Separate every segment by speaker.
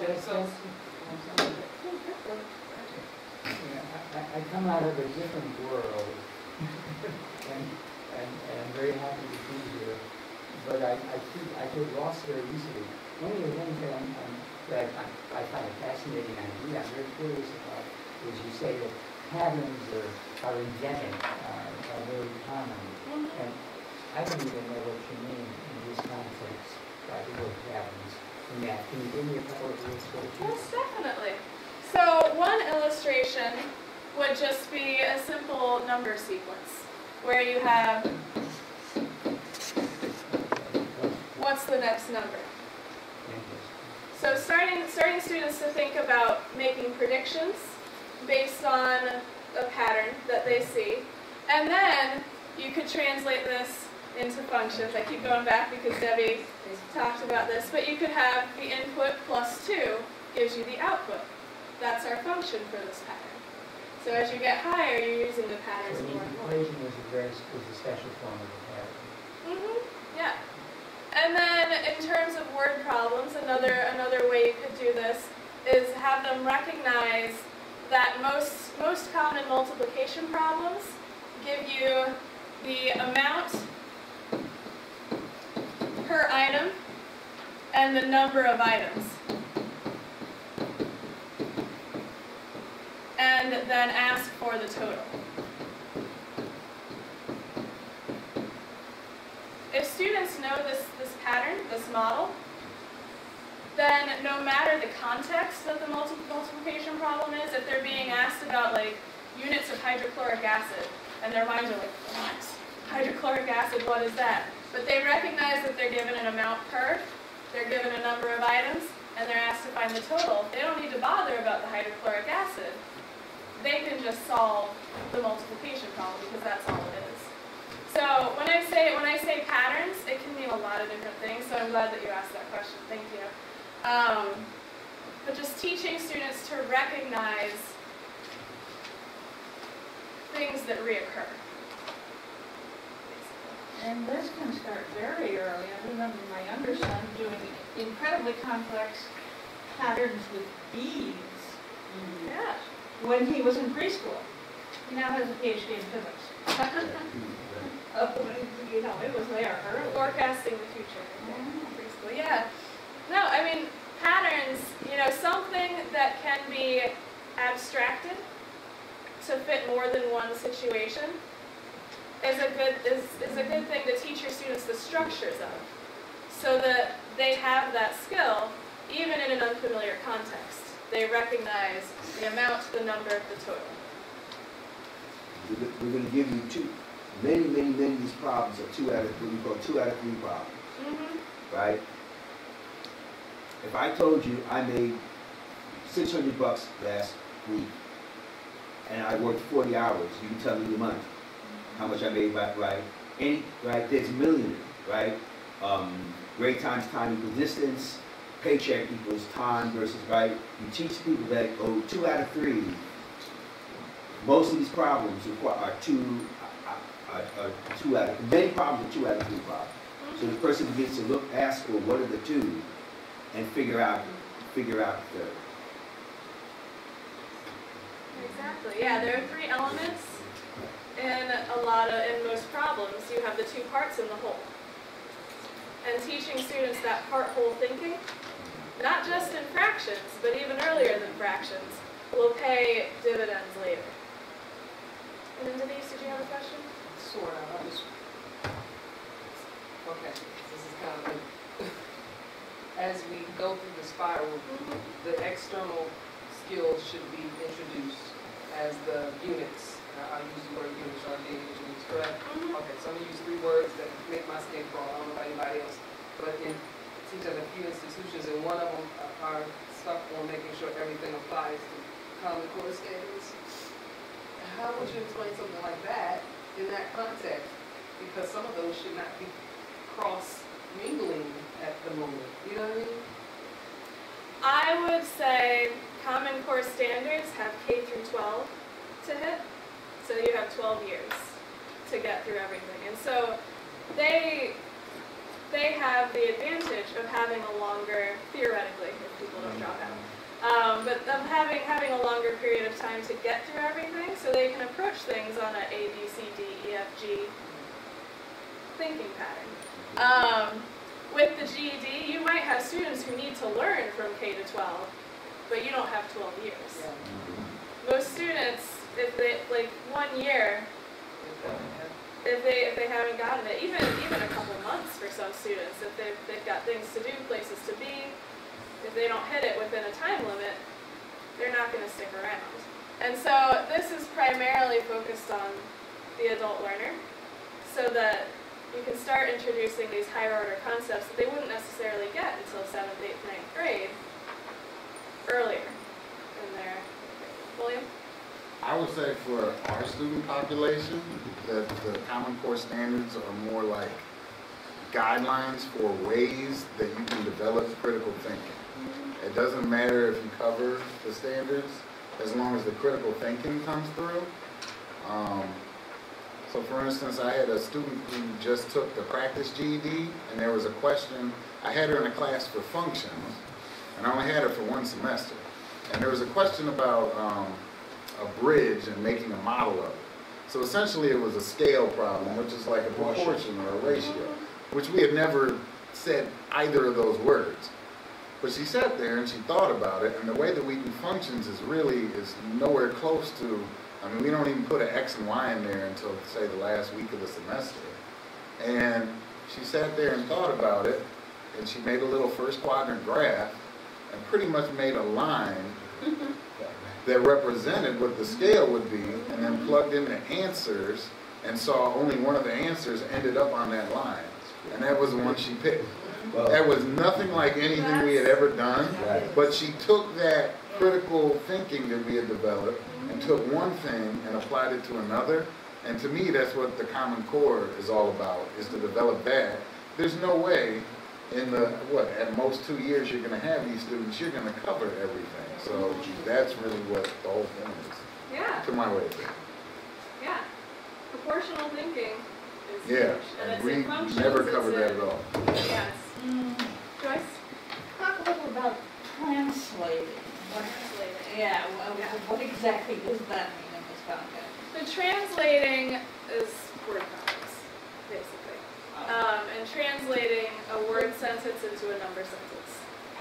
Speaker 1: I come out of a different world, and I'm very happy to be here. But I get lost very easily. One of the things that I find a fascinating idea, I'm very curious about, is you say that patterns are endemic, are very common. And I don't even know what you mean in this context by the word patterns. Can you give me a couple of illustrations?
Speaker 2: Yes, definitely. So one illustration would just be a simple number sequence where you have, what's the next number? So starting students to think about making predictions based on a pattern that they see, and then you could translate this into functions. I keep going back because Debbie talked about this, but you could have the input plus 2 gives you the output. That's our function for this pattern. So as you get higher, you're using the patterns more and more.
Speaker 1: The equation is a special form of a pattern.
Speaker 2: Yeah. And then in terms of word problems, another way you could do this is have them recognize that most common multiplication problems give you the amount per item and the number of items. And then ask for the total. If students know this pattern, this model, then no matter the context that the multiplication problem is, if they're being asked about like units of hydrochloric acid, and their minds are like, what? Hydrochloric acid, what is that? But they recognize that they're given an amount per, they're given a number of items, and they're asked to find the total. They don't need to bother about the hydrochloric acid. They can just solve the multiplication problem because that's all it is. So when I say patterns, it can mean a lot of different things, so I'm glad that you asked that question. Thank you. But just teaching students to recognize things that reoccur.
Speaker 3: And this can start very early. I remember my younger son doing incredibly complex patterns with beads.
Speaker 2: Yeah.
Speaker 3: When he was in preschool. He now has a PhD in physics. You know, it was there early.
Speaker 2: Forecasting the future. Preschool. Yeah. No, I mean, patterns, you know, something that can be abstracted to fit more than one situation is a good thing to teach your students the structures of, so that they have that skill even in an unfamiliar context. They recognize the amount, the number, the total.
Speaker 4: We're going to give you many of these problems are 2 out of 3. We call 2 out of 3 problems. Right? If I told you I made $600 last week and I worked 40 hours, you can tell me the month, how much I made, right? There's a million, right? Rate times time equals distance, paycheck equals time versus, right? You teach people that, 2 out of 3. Most of these problems are 2 out of, many problems are 2 out of 3 problems. So the person begins to ask, well, what are the 2? And figure out the third.
Speaker 2: Exactly. Yeah, there are 3 elements in most problems. You have the 2 parts and the whole. And teaching students that part-whole thinking, not just in fractions, but even earlier than fractions, will pay dividends later. And then Denise, did you have a question?
Speaker 5: Sort of. Okay. This is kind of as we go through the spiral, the external skills should be introduced as the units. I'll use the word units are being introduced, correct? Okay, so I'm going to use 3 words that make my skin crawl. I don't know about anybody else. But in teaching a few institutions, and one of them are stuck on making sure everything applies to Common Core standards. How would you explain something like that in that context? Because some of those should not be cross-mingling at the moment. You know what I mean?
Speaker 2: I would say Common Core standards have K through 12 to hit. So you have 12 years to get through everything. And so they have the advantage of having a longer, theoretically, if people don't drop out. But them having a longer period of time to get through everything, so they can approach things on a A, B, C, D, E, F, G thinking pattern. With the GED, you might have students who need to learn from K to 12, but you don't have 12 years. Most students, if they, like 1 year, if they haven't gotten it, even a couple months for some students, if they've got things to do, places to be, if they don't hit it within a time limit, they're not going to stick around. And so this is primarily focused on the adult learner, so that you can start introducing these higher order concepts that they wouldn't necessarily get until 7th, 8th, 9th grade earlier in their William?
Speaker 6: I would say for our student population, that the Common Core standards are more like guidelines for ways that you can develop critical thinking. It doesn't matter if you cover the standards, as long as the critical thinking comes through. So for instance, I had a student who just took the practice GED, and there was a question. I had her in a class for functions, and I only had her for 1 semester. And there was a question about a bridge and making a model of it. So essentially it was a scale problem, which is like a proportion or a ratio, which we had never said either of those words. But she sat there and she thought about it, and the way that we do functions is nowhere close to, I mean, we don't even put an X and Y in there until, say, the last week of the semester. And she sat there and thought about it, and she made a little first quadrant graph, and pretty much made a line that represented what the scale would be, and then plugged in the answers, and saw only one of the answers ended up on that line. And that was the one she picked. That was nothing like anything we had ever done, but she took that critical thinking that we had developed and took one thing and applied it to another. And to me, that's what the Common Core is all about, is to develop that. There's no way in the, at most 2 years you're going to have these students, you're going to cover everything. So that's really what the whole thing is.
Speaker 2: Yeah.
Speaker 6: To my way of thinking.
Speaker 2: Yeah. Proportional thinking is
Speaker 6: Yeah,
Speaker 2: huge.
Speaker 6: and
Speaker 2: it's
Speaker 6: we
Speaker 2: in functions,
Speaker 6: never covered that at all.
Speaker 2: Yes. Joyce?
Speaker 3: Talk a little about translating.
Speaker 2: Translating.
Speaker 3: Yeah, what exactly does that mean in this context?
Speaker 2: The translating is word problems, basically. And translating a word sentence into a number sentence.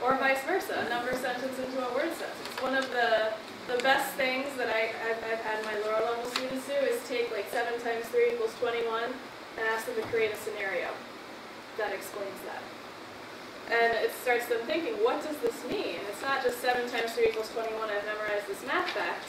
Speaker 2: Or vice versa, a number sentence into a word sentence. One of the best things that I've had my lower level students do is take like 7 times 3 equals 21 and ask them to create a scenario that explains that. And it starts them thinking, what does this mean? It's not just 7 times 3 equals 21, I've memorized this math fact.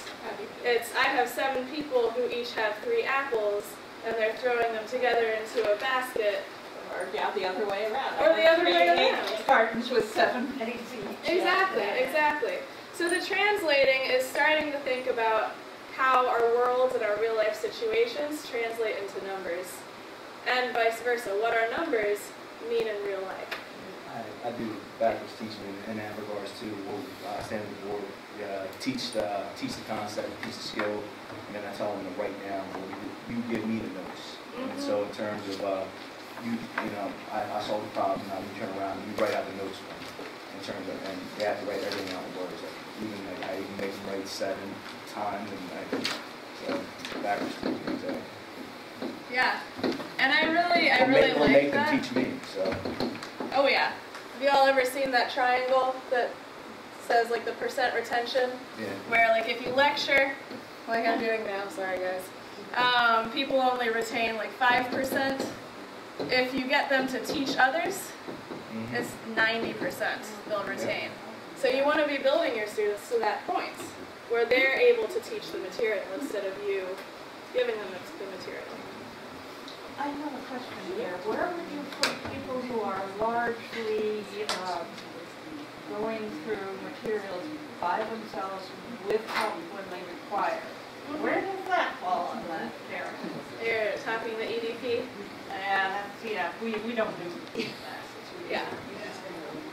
Speaker 2: It's, I have 7 people who each have 3 apples, and they're throwing them together into a basket.
Speaker 3: Or yeah, the other way around.
Speaker 2: Or the other way around.
Speaker 3: Cartons with 7 pennies each.
Speaker 2: Exactly, exactly. So the translating is starting to think about how our worlds and our real life situations translate into numbers. And vice versa, what our numbers mean in real life.
Speaker 7: I do backwards teaching in that regards to what we stand at the board, teach the concept, teach the skill, and then I tell them to write down what we do. You give me the notes. And so in terms of I solve the problem, now you turn around and you write out the notes for them. In terms of, and they have to write everything out in words. I even make them write 7 times, and so backwards teaching, exactly.
Speaker 2: Yeah, and I really
Speaker 7: Or
Speaker 2: like
Speaker 7: make
Speaker 2: that.
Speaker 7: them teach me. So.
Speaker 2: Oh yeah. Have you all ever seen that triangle that says like the percent retention?
Speaker 7: Yeah.
Speaker 2: Where like if you lecture, like I'm doing now, sorry guys, people only retain like 5%. If you get them to teach others, it's 90% they'll retain. So you want to be building your students to that point, where they're able to teach the material instead of you giving them the material.
Speaker 3: I have a question here. Where would you put people who are largely going through materials by themselves with help when they require? Where does that fall on that character?
Speaker 2: You're talking the EDP?
Speaker 3: We don't do classes.
Speaker 2: Yeah.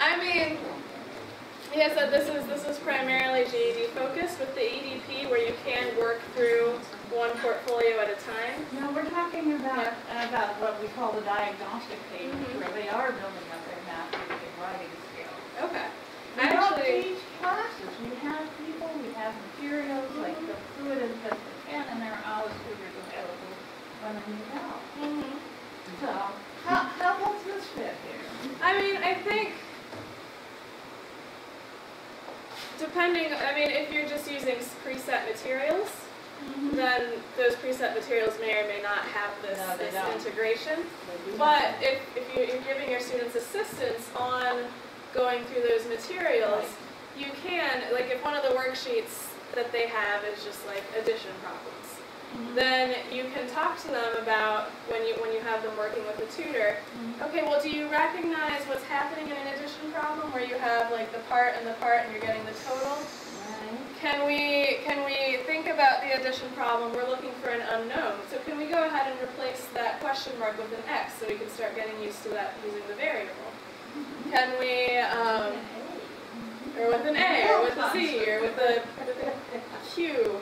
Speaker 2: I mean, yeah, so this is primarily GED focused with the EDP, where you can work through one portfolio at a time.
Speaker 3: No, we're talking about what we call the diagnostic page, where they are building up their math reading and writing skills.
Speaker 2: Okay.
Speaker 3: We don't teach
Speaker 2: depending, I mean, if you're just using preset materials, then those preset materials may or may not have this,
Speaker 3: No, they
Speaker 2: this
Speaker 3: don't.
Speaker 2: integration. But if you're giving your students assistance on going through those materials, you can, like if one of the worksheets that they have is just like addition problems, then you can talk to them about when you have them working with a tutor. Okay, well, do you recognize what's happening in an addition problem where you have like the part and you're getting the total? Can we think about the addition problem? We're looking for an unknown. So can we go ahead and replace that question mark with an X so we can start getting used to that using the variable? Can we, or with an A, or with a Z, or with a Q?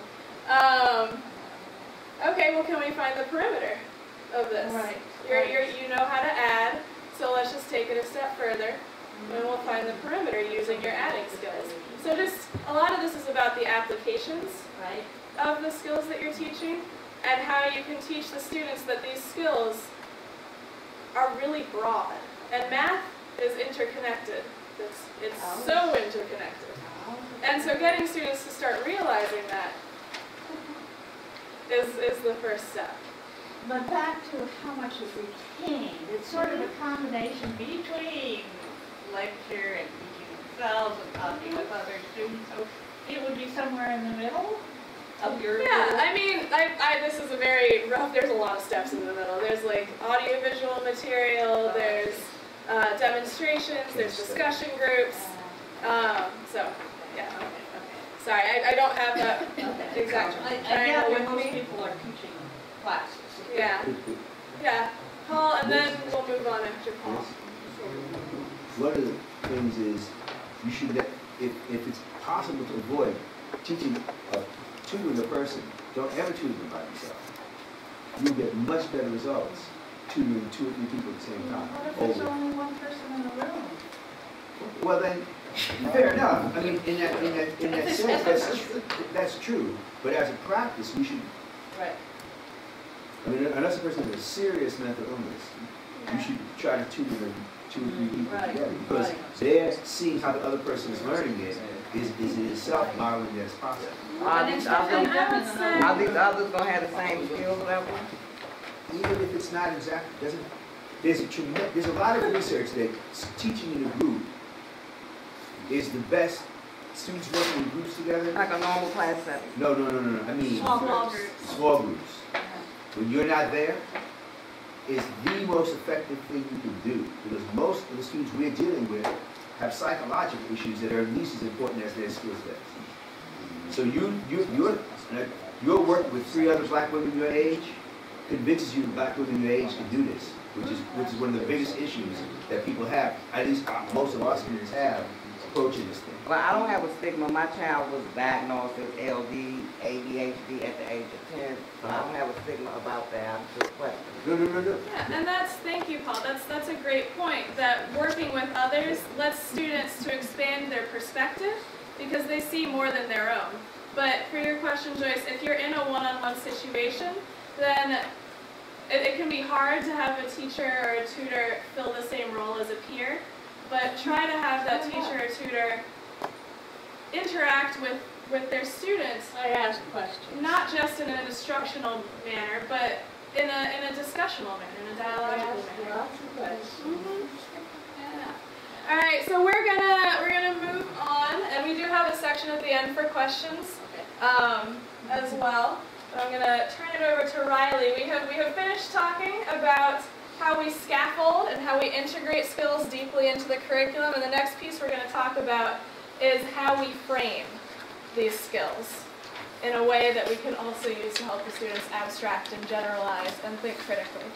Speaker 2: Okay, well, can we find the perimeter of this?
Speaker 3: Right.
Speaker 2: You know how to add, so let's just take it a step further, and we'll find the perimeter using your adding skills. So just, a lot of this is about the applications of the skills that you're teaching, and how you can teach the students that these skills are really broad. And math is interconnected. It's so interconnected. And so getting students to start realizing that is the first step.
Speaker 3: But back to how much is retained, it's sort of a combination between lecture and teaching themselves and talking with other students, so it would be somewhere in the middle of your...
Speaker 2: Yeah, I mean, this is a very rough, there's a lot of steps in the middle. There's like audiovisual material, there's demonstrations, there's discussion groups, so, yeah. Sorry, I don't have that exact triangle with
Speaker 3: most
Speaker 2: me.
Speaker 3: people are teaching classes.
Speaker 2: Yeah. Yeah. Paul, and then we'll move on after Paul.
Speaker 4: One of the things is you should, if it's possible to avoid tutoring a person, don't ever tutor them by yourself. You'll get much better results tutoring 2 or 3 people at the same time.
Speaker 3: What if there's only one person in the room?
Speaker 4: Well then, fair enough. I mean, in that sense, that's true. But as a practice, we should.
Speaker 3: Right.
Speaker 4: I mean, unless a person has a serious mental illness, you should try to tutor them 2 or 3 people together, because they're seeing how the other person is learning it is in itself modeling that as possible.
Speaker 8: Are these others gonna have the same skill level?
Speaker 4: Even if it's not exactly, there's a lot of research that teaching in a group is the best. Students working in groups together.
Speaker 8: Like a normal class setting?
Speaker 4: No. I mean
Speaker 3: Small groups.
Speaker 4: Small groups. When you're not there, is the most effective thing you can do, because most of the students we're dealing with have psychological issues that are at least as important as their skill sets. So your work with 3 other black women your age convinces you that black women your age can do this, which is one of the biggest issues that people have, at least most of our students have, approaching this thing.
Speaker 8: Well, I don't have a stigma. My child was diagnosed with LD, ADHD at the age of 10, so I don't have a stigma about that. I'm just questioning.
Speaker 4: No.
Speaker 2: Yeah, and thank you, Paul. That's a great point, that working with others lets students to expand their perspective because they see more than their own. But for your question, Joyce, if you're in a one-on-one situation, then it can be hard to have a teacher or a tutor fill the same role as a peer, but try to have that teacher or tutor interact with their students.
Speaker 3: I ask questions.
Speaker 2: Not just in an instructional manner, but in a discussional manner, in a dialogical manner.
Speaker 3: Lots of questions.
Speaker 2: Yeah. All right, so we're gonna move on, and we do have a section at the end for questions as well. So I'm gonna turn it over to Riley. We have finished talking about how we scaffold and how we integrate skills deeply into the curriculum, and the next piece we're going to talk about is how we frame these skills in a way that we can also use to help the students abstract and generalize and think critically.